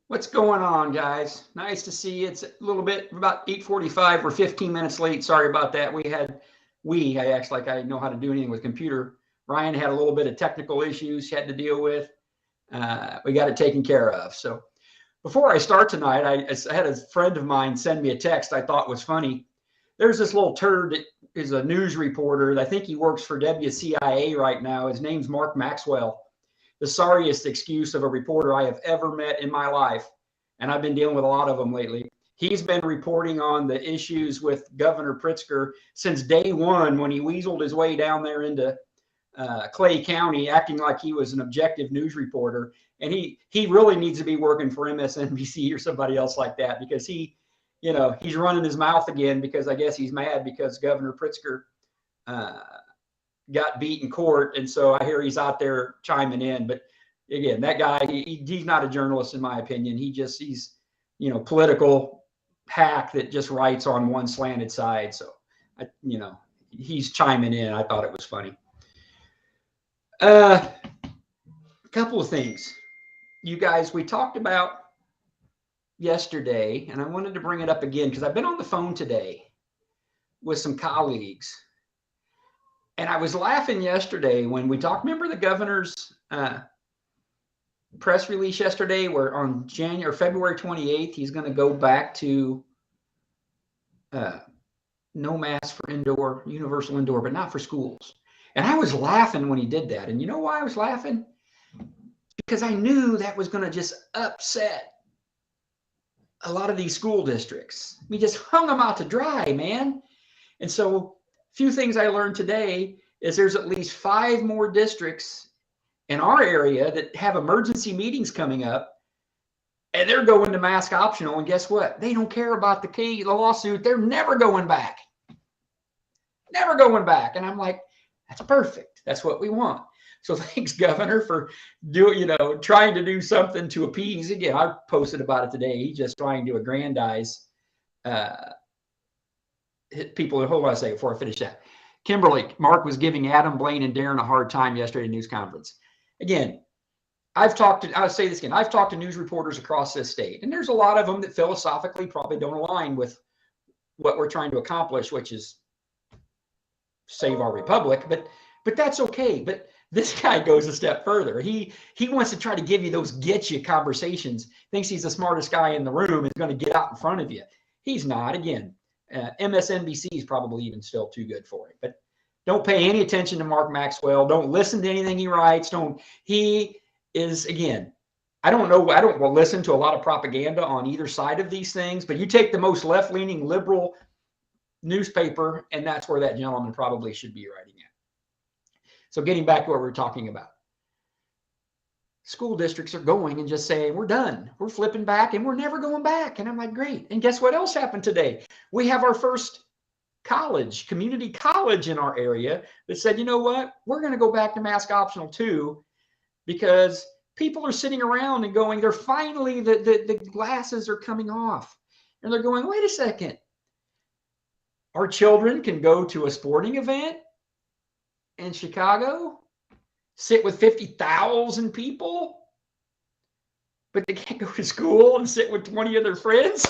What's going on, guys? Nice to see you. It's a little bit about 8:45. We're 15 minutes late. Sorry about that. I act like I know how to do anything with computer. Ryan had a little bit of technical issues he had to deal with. We got it taken care of. So before I start tonight, I had a friend of mine send me a text I thought was funny. There's this little turd that is a news reporter. I think he works for WCIA right now. His name's Mark Maxwell. The sorriest excuse of a reporter I have ever met in my life. And I've been dealing with a lot of them lately. He's been reporting on the issues with Governor Pritzker since day one when he weaseled his way down there into Clay County, acting like he was an objective news reporter. And he really needs to be working for MSNBC or somebody else like that, because he's running his mouth again because I guess he's mad because Governor Pritzker got beat in court, and so I hear he's out there chiming in. But again, that guy, he's not a journalist in my opinion. He's political hack that just writes on one slanted side. So he's chiming in. I thought it was funny. A couple of things, you guys, we talked about yesterday, and I wanted to bring it up again because I've been on the phone today with some colleagues. And I was laughing yesterday when we talked. Remember the governor's press release yesterday, where on February 28th, he's going to go back to no mask for indoor, universal indoor, but not for schools. And I was laughing when he did that. And you know why I was laughing? Because I knew that was going to just upset a lot of these school districts. We just hung them out to dry, man. And so few things I learned today is there's at least 5 more districts in our area that have emergency meetings coming up, and they're going to mask optional. And guess what? They don't care about the lawsuit. They're never going back. Never going back. And I'm like, that's perfect. That's what we want. So thanks, Governor, for trying to do something to appease. Again, I posted about it today. He's just trying to aggrandize people. Hold on a second before I finish that. Kimberly, Mark was giving Adam, Blaine, and Darren a hard time yesterday at news conference. Again, I'll say this again. I've talked to news reporters across this state, and there's a lot of them that philosophically probably don't align with what we're trying to accomplish, which is save our republic. But that's okay. But this guy goes a step further. He wants to try to give you those get-you conversations, thinks he's the smartest guy in the room and is going to get out in front of you. He's not. Again, MSNBC is probably even still too good for him. But don't pay any attention to Mark Maxwell. Don't listen to anything he writes. He is, again, I don't listen to a lot of propaganda on either side of these things, but you take the most left-leaning liberal newspaper, and that's where that gentleman probably should be writing at. So getting back to what we're talking about. School districts are going and just saying, we're done. We're flipping back and we're never going back. And I'm like, great. And guess what else happened today? We have our first community college in our area that said, you know what? We're going to go back to mask optional too, because people are sitting around and going, they're finally, the glasses are coming off. And they're going, wait a second. Our children can go to a sporting event in Chicago, sit with 50,000 people, but they can't go to school and sit with 20 of their friends.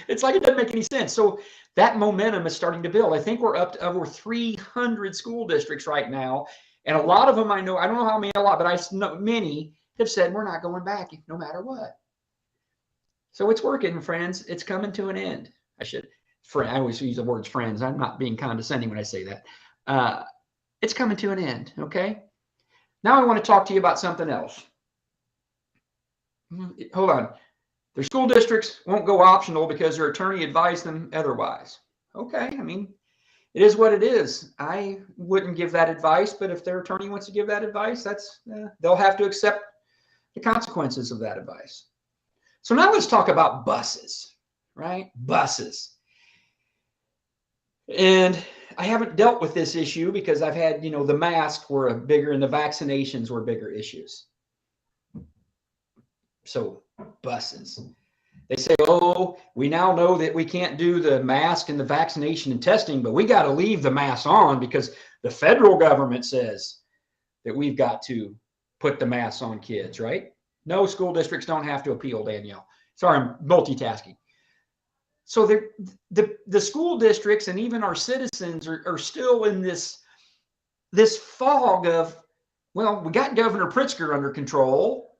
It's like it doesn't make any sense. So that momentum is starting to build. I think we're up to over 300 school districts right now. And a lot of them I don't know how many, but I know many have said we're not going back no matter what. So it's working, friends. It's coming to an end. I always use the words friends. I'm not being condescending when I say that. It's coming to an end, okay? Now I want to talk to you about something else. Hold on. Their school districts won't go optional because their attorney advised them otherwise. Okay, I mean, it is what it is. I wouldn't give that advice, but if their attorney wants to give that advice, they'll have to accept the consequences of that advice. So now let's talk about buses, right? Buses. And I haven't dealt with this issue because I've had, the masks were bigger and the vaccinations were bigger issues. So buses, they say, oh, we now know that we can't do the mask and the vaccination and testing, but we got to leave the mask on because the federal government says that we've got to put the mask on kids, right? No, school districts don't have to appeal, Danielle. Sorry, I'm multitasking. So the school districts and even our citizens are still in this fog of, well, we got Governor Pritzker under control,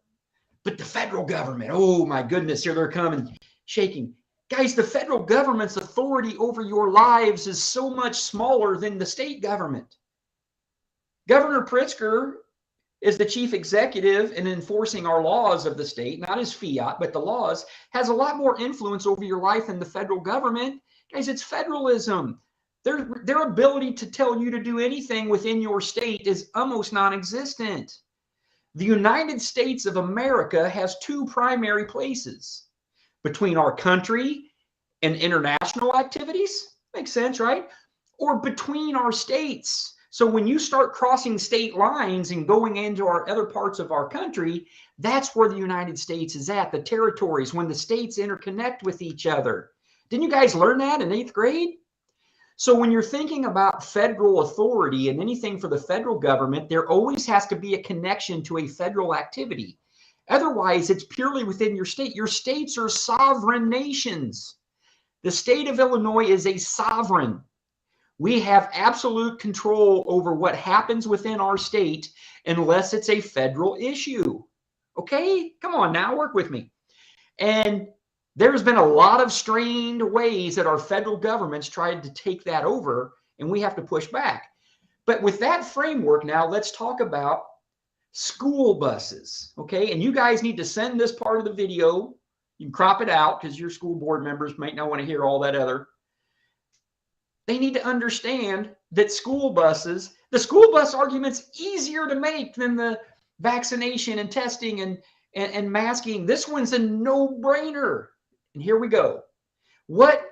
but the federal government, oh my goodness, here they're coming, shaking. Guys, the federal government's authority over your lives is so much smaller than the state government. Governor Pritzker is the chief executive in enforcing our laws of the state, not his fiat, but the laws, has a lot more influence over your life than the federal government. Guys, it's federalism. Their ability to tell you to do anything within your state is almost non-existent. The United States of America has two primary places between our country and international activities. Makes sense, right? Or between our states. So when you start crossing state lines and going into our other parts of our country, that's where the United States is at, the territories, when the states interconnect with each other. Didn't you guys learn that in 8th grade? So when you're thinking about federal authority and anything for the federal government, there always has to be a connection to a federal activity. Otherwise, it's purely within your state. Your states are sovereign nations. The state of Illinois is a sovereign. We have absolute control over what happens within our state unless it's a federal issue. Okay? Come on now, work with me. And there's been a lot of strained ways that our federal government's tried to take that over, and we have to push back. But with that framework now, let's talk about school buses, okay? And you guys need to send this part of the video. You can crop it out because your school board members might not want to hear all that other. They need to understand that school buses, the school bus argument's easier to make than the vaccination and testing and masking. This one's a no-brainer. And here we go. What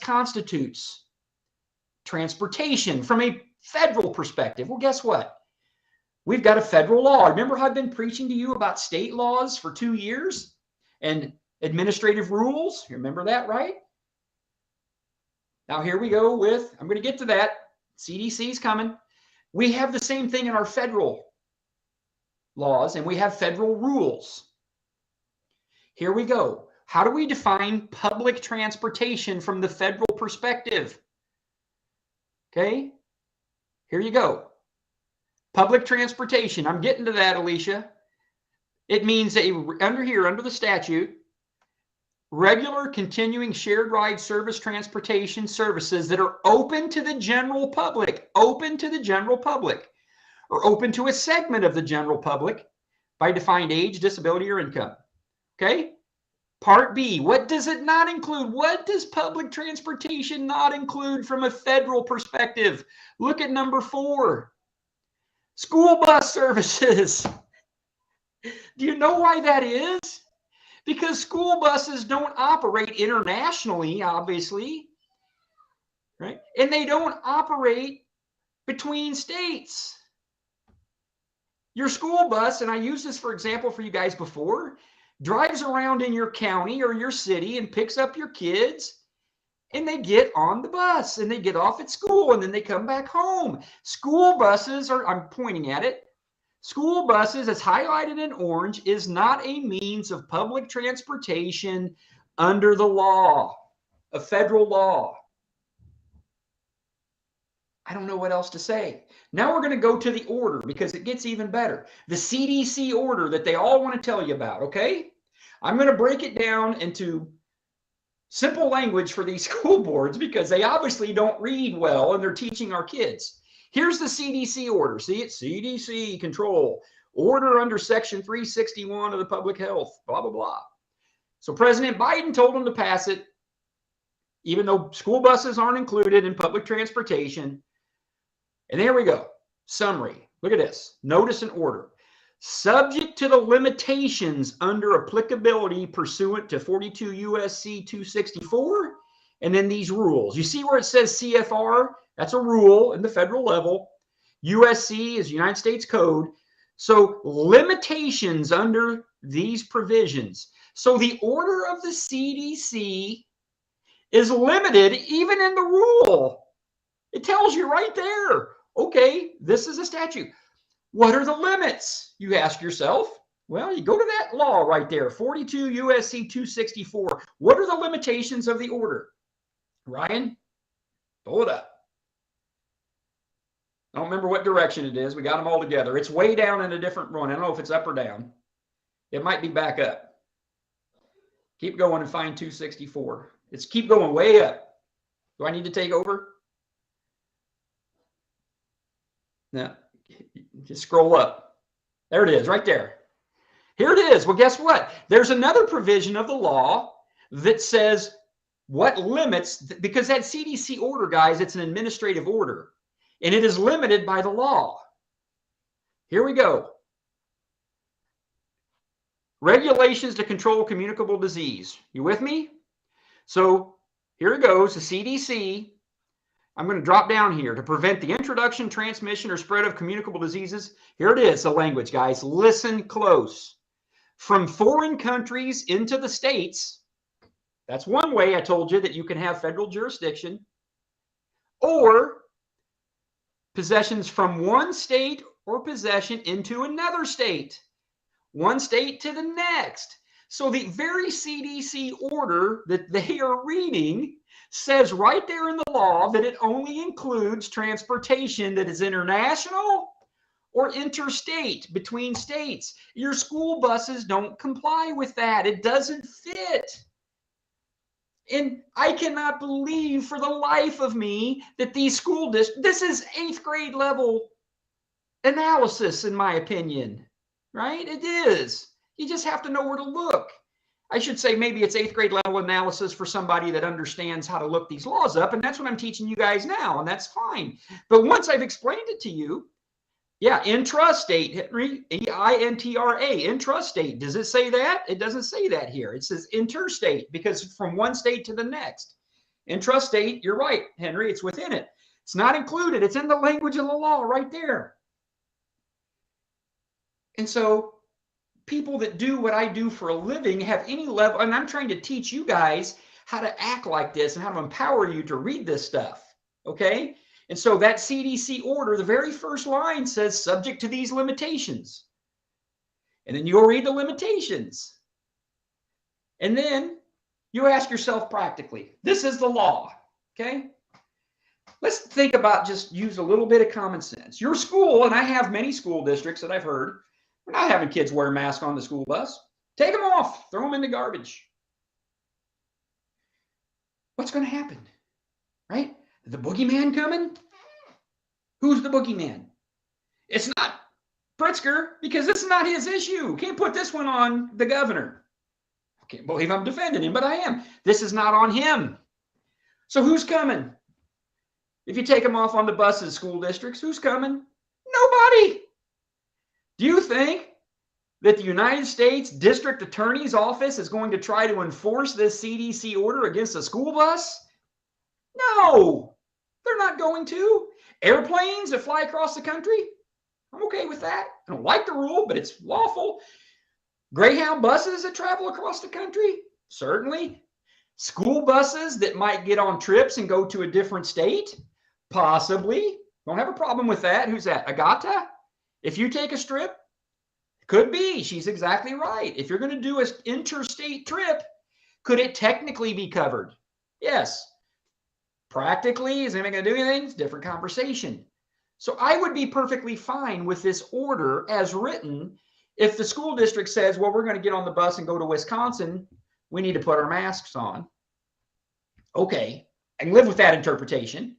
constitutes transportation from a federal perspective? Well, guess what? We've got a federal law. Remember how I've been preaching to you about state laws for 2 years and administrative rules? You remember that, right? Now here we go with, I'm going to get to that. CDC's coming. We have the same thing in our federal laws, and we have federal rules. Here we go. How do we define public transportation from the federal perspective? Okay, here you go. Public transportation. I'm getting to that, Alicia. It means under the statute, regular continuing shared ride service transportation services that are open to the general public, or open to a segment of the general public by defined age, disability, or income. Okay? Part B, what does it not include? What does public transportation not include from a federal perspective? Look at number 4. School bus services. Do you know why that is? Because school buses don't operate internationally, obviously, right? And they don't operate between states. Your school bus, and I used this for example for you guys before, drives around in your county or your city and picks up your kids, and they get on the bus and they get off at school and then they come back home. School buses are, I'm pointing at it, school buses, as highlighted in orange, is not a means of public transportation under the law, a federal law. I don't know what else to say. Now we're going to go to the order because it gets even better. The CDC order that they all want to tell you about, okay? I'm going to break it down into simple language for these school boards because they obviously don't read well and they're teaching our kids. Here's the CDC order. See it? CDC control. Order under Section 361 of the Public Health, blah, blah, blah. So President Biden told them to pass it, even though school buses aren't included in public transportation. And there we go. Summary. Look at this. Notice and order. Subject to the limitations under applicability pursuant to 42 U.S.C. 264, and then these rules. You see where it says CFR? That's a rule in the federal level. USC is United States Code. So limitations under these provisions. So the order of the CDC is limited even in the rule. It tells you right there. Okay, this is a statute. What are the limits? You ask yourself. Well, you go to that law right there, 42 USC 264. What are the limitations of the order? Ryan, pull it up. I don't remember what direction it is. We got them all together. It's way down in a different one. I don't know if it's up or down. It might be back up. Keep going and find 264. It's keep going way up. Do I need to take over? No. Just scroll up. There it is, right there. Here it is. Well, guess what? There's another provision of the law that says what limits, because that CDC order, guys, it's an administrative order, and it is limited by the law. Here we go. Regulations to control communicable disease. You with me? So here it goes, the CDC. I'm going to drop down here to prevent the introduction, transmission, or spread of communicable diseases. Here it is, the language, guys. Listen close. From foreign countries into the states. That's one way I told you that you can have federal jurisdiction. Or possessions from one state or possession into another state. One state to the next. So the very CDC order that they are reading says right there in the law that it only includes transportation that is international or interstate, between states. Your school buses don't comply with that. It doesn't fit. And I cannot believe for the life of me that these school districts, this is 8th grade level analysis, in my opinion, right? It is. You just have to know where to look. I should say maybe it's 8th grade level analysis for somebody that understands how to look these laws up. And that's what I'm teaching you guys now. And that's fine. But once I've explained it to you, yeah, intrastate, Henry, E-I-N-T-R-A, intrastate. Does it say that? It doesn't say that here. It says interstate because from one state to the next. Intrastate, you're right, Henry, it's within it. It's not included. It's in the language of the law right there. And so people that do what I do for a living have any level, and I'm trying to teach you guys how to act like this and how to empower you to read this stuff, okay? And so that CDC order, the very first line says subject to these limitations. And then you'll read the limitations. And then you ask yourself practically, this is the law, okay? Let's think about, just use a little bit of common sense. Your school, and I have many school districts that I've heard, we're not having kids wear masks on the school bus. Take them off, throw them in the garbage. What's going to happen, right? The boogeyman coming? Who's the boogeyman? It's not Pritzker, because this is not his issue. Can't put this one on the governor. I can't believe I'm defending him, but I am. This is not on him. So who's coming? If you take them off on the buses, school districts, who's coming? Nobody. Do you think that the United States District Attorney's Office is going to try to enforce this CDC order against a school bus? No, they're not going to. Airplanes that fly across the country, I'm okay with that. I don't like the rule, but it's lawful. Greyhound buses that travel across the country, certainly. School buses that might get on trips and go to a different state, possibly. Don't have a problem with that. Who's that? Agata? If you take a strip, could be. She's exactly right. If you're going to do an interstate trip, could it technically be covered? Yes. Practically, is anybody going to do anything? It's a different conversation. So I would be perfectly fine with this order as written if the school district says, well, we're going to get on the bus and go to Wisconsin. We need to put our masks on. Okay, I can live with that interpretation.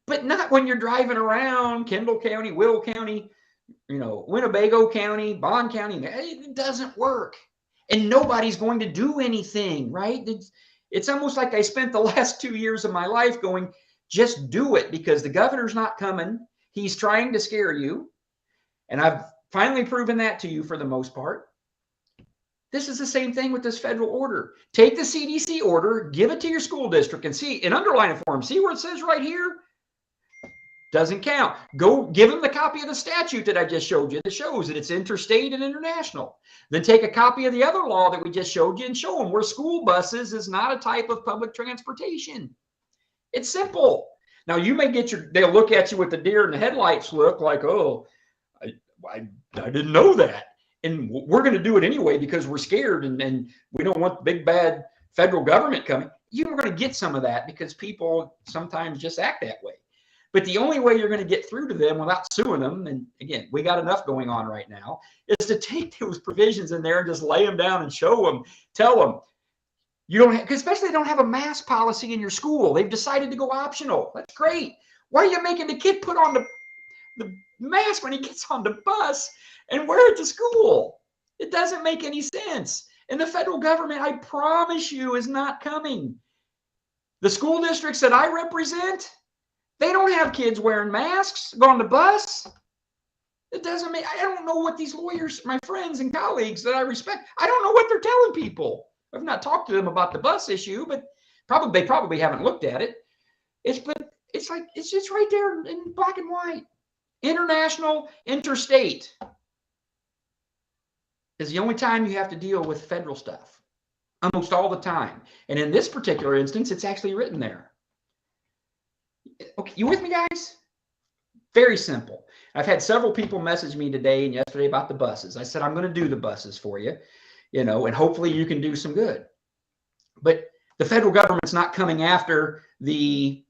But not when you're driving around Kendall County, Will County, Winnebago County, Bond County. It doesn't work. And nobody's going to do anything, right? It's almost like I spent the last 2 years of my life going, just do it, because the governor's not coming. He's trying to scare you. And I've finally proven that to you for the most part. This is the same thing with this federal order. Take the CDC order, give it to your school district and see, and underline it for them. See where it says right here? Doesn't count. Go give them the copy of the statute that I just showed you that shows that it's interstate and international. Then take a copy of the other law that we just showed you and show them where school buses is not a type of public transportation. It's simple. Now you may get they'll look at you with the deer in the headlights look like, oh, I didn't know that. and we're going to do it anyway because we're scared and we don't want the big bad federal government coming. You're going to get some of that because people sometimes just act that way. But the only way you're going to get through to them without suing them, and again, we got enough going on right now, is to take those provisions in there and just lay them down and show them, tell them, you don't have, because especially they don't have a mask policy in your school. They've decided to go optional. That's great. Why are you making the kid put on the mask when he gets on the bus and wear it to school? It doesn't make any sense. And the federal government, I promise you, is not coming. The school districts that I represent, they don't have kids wearing masks, go on the bus. It doesn't make, I don't know what these lawyers, my friends and colleagues that I respect, I don't know what they're telling people. I've not talked to them about the bus issue, but they probably haven't looked at it. It's just right there in black and white. International, interstate is the only time you have to deal with federal stuff, almost all the time. And in this particular instance, it's actually written there. Okay, you with me, guys? Very simple. I've had several people message me today and yesterday about the buses. I said, I'm going to do the buses for you, and hopefully you can do some good. But the federal government's not coming after the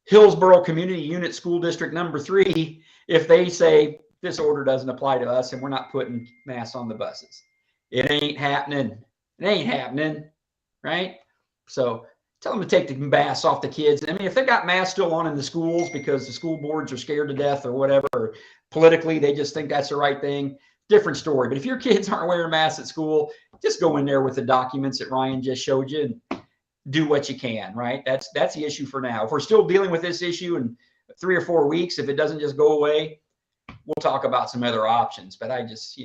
Hillsborough Community Unit School District number 3 if they say this order doesn't apply to us and we're not putting masks on the buses. It ain't happening. It ain't happening, right? So tell them to take the masks off the kids. I mean, if they got masks still on in the schools because the school boards are scared to death or whatever, or politically they just think that's the right thing, different story. But if your kids aren't wearing masks at school, just go in there with the documents that Ryan just showed you and do what you can, right? That's the issue for now. If we're still dealing with this issue in 3 or 4 weeks, if it doesn't just go away, we'll talk about some other options. But I just,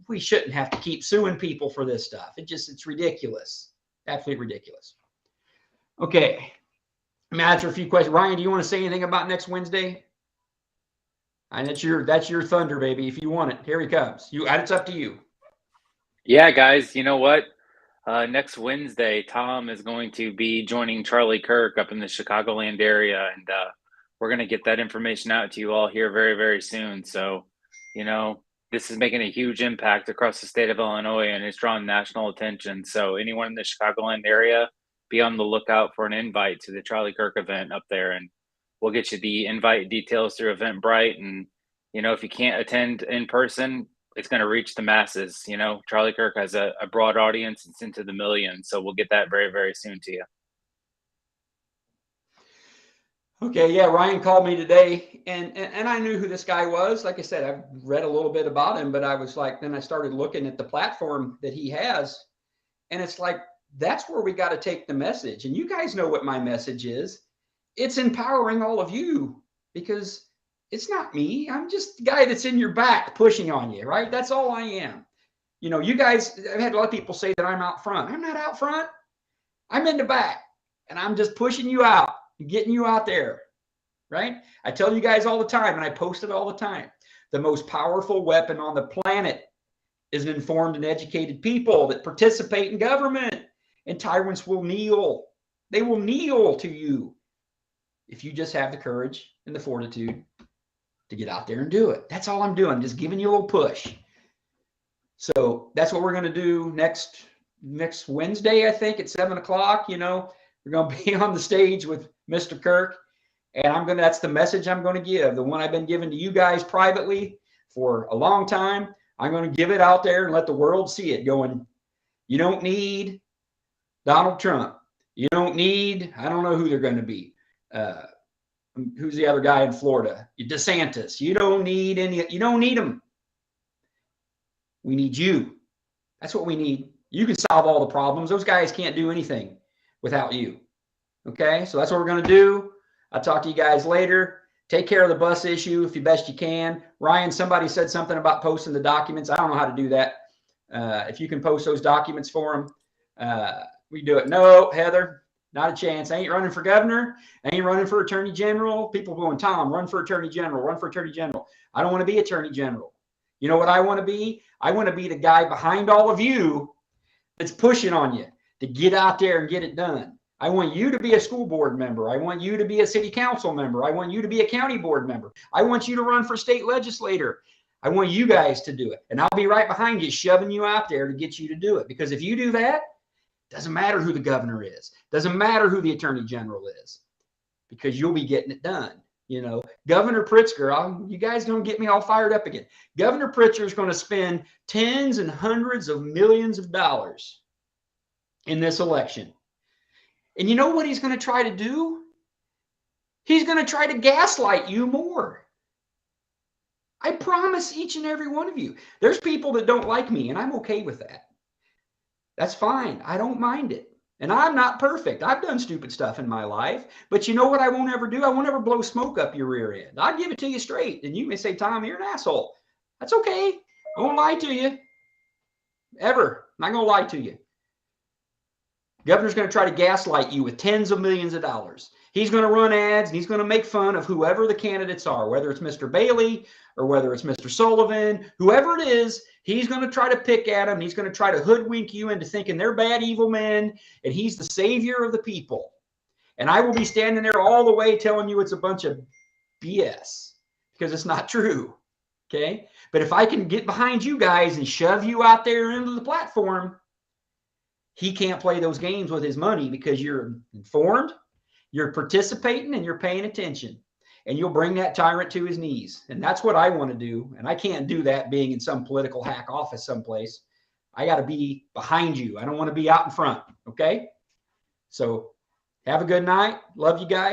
we shouldn't have to keep suing people for this stuff. It's ridiculous. Absolutely ridiculous. Okay. Let me answer a few questions. Ryan, do you want to say anything about next Wednesday? And that's your thunder, baby. If you want it, here he comes. It's up to you. Yeah, guys, you know what? Next Wednesday, Tom is going to be joining Charlie Kirk up in the Chicagoland area, and we're going to get that information out to you all here very, very soon. So, this is making a huge impact across the state of Illinois, and it's drawing national attention. So anyone in the Chicagoland area, be on the lookout for an invite to the Charlie Kirk event up there, and we'll get you the invite details through Eventbrite. And, if you can't attend in person, it's going to reach the masses. Charlie Kirk has a broad audience. It's into the millions. So we'll get that very, very soon to you. Okay. Yeah. Ryan called me today and I knew who this guy was. Like I said, I've read a little bit about him, but I was like, then I started looking at the platform that he has, and it's like, that's where we got to take the message. And you guys know what my message is. It's empowering all of you, because it's not me. I'm just the guy that's in your back pushing on you, right? That's all I am. You guys, I've had a lot of people say that I'm out front. I'm not out front. I'm in the back, and I'm just pushing you out and getting you out there, right? I tell you guys all the time, and I post it all the time. The most powerful weapon on the planet is an informed and educated people that participate in government. And tyrants will kneel. They will kneel to you if you just have the courage and the fortitude to get out there and do it. That's all I'm doing. I'm just giving you a little push. So that's what we're going to do next Wednesday, I think, at 7 o'clock. We're going to be on the stage with Mr. Kirk. And that's the message I'm going to give. The one I've been giving to you guys privately for a long time. I'm going to give it out there and let the world see it going. You don't need Donald Trump. You don't need, I don't know who they're going to be. Who's the other guy in Florida? DeSantis. You don't need them. We need you. That's what we need. You can solve all the problems. Those guys can't do anything without you. Okay, so that's what we're going to do. I'll talk to you guys later. Take care of the bus issue if you best you can. Ryan, somebody said something about posting the documents. I don't know how to do that. If you can post those documents for them, we do it. No, Heather, not a chance. I ain't running for governor. I ain't running for attorney general. People going, Tom, run for attorney general. Run for attorney general. I don't want to be attorney general. You know what I want to be? I want to be the guy behind all of you that's pushing on you to get out there and get it done. I want you to be a school board member. I want you to be a city council member. I want you to be a county board member. I want you to run for state legislator. I want you guys to do it. And I'll be right behind you, shoving you out there to get you to do it. Because if you do that, doesn't matter who the governor is. Doesn't matter who the attorney general is. Because you'll be getting it done. You know, Governor Pritzker, you guys don't get me all fired up again. Governor Pritzker is going to spend tens and hundreds of millions of dollars in this election. And you know what he's going to try to do? He's going to try to gaslight you more. I promise each and every one of you. There's people that don't like me, and I'm okay with that. That's fine. I don't mind it. And I'm not perfect. I've done stupid stuff in my life. But you know what I won't ever do? I won't ever blow smoke up your rear end. I'll give it to you straight. And you may say, Tom, you're an asshole. That's okay. I won't lie to you. Ever. I'm not going to lie to you. Governor's going to try to gaslight you with tens of millions of dollars. He's going to run ads, and he's going to make fun of whoever the candidates are, whether it's Mr. Bailey or whether it's Mr. Sullivan, whoever it is, he's going to try to pick at them. He's going to try to hoodwink you into thinking they're bad, evil men, and he's the savior of the people. And I will be standing there all the way telling you it's a bunch of BS because it's not true. Okay? But if I can get behind you guys and shove you out there into the platform, he can't play those games with his money because you're informed, you're participating, and you're paying attention. And you'll bring that tyrant to his knees. And that's what I want to do. And I can't do that being in some political hack office someplace. I got to be behind you. I don't want to be out in front. Okay? So have a good night. Love you guys.